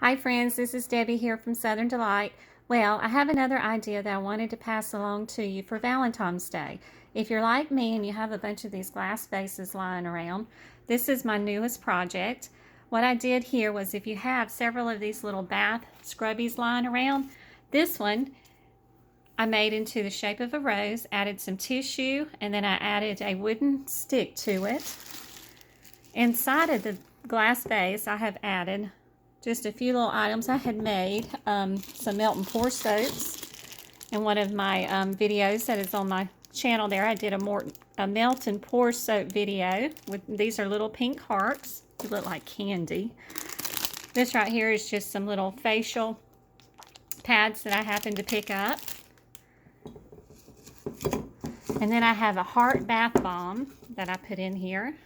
Hi friends, this is Debbie here from Southern Delight. Well, I have another idea that I wanted to pass along to you for Valentine's Day. If you're like me and you have a bunch of these glass vases lying around, this is my newest project. What I did here was, if you have several of these little bath scrubbies lying around, this one I made into the shape of a rose, added some tissue, and then I added a wooden stick to it. Inside of the glass vase, I have added just a few little items I had made, some melt and pour soaps. In one of my videos that is on my channel there, I did a melt and pour soap video. These are little pink hearts. They look like candy. This right here is just some little facial pads that I happened to pick up. And then I have a heart bath bomb that I put in here.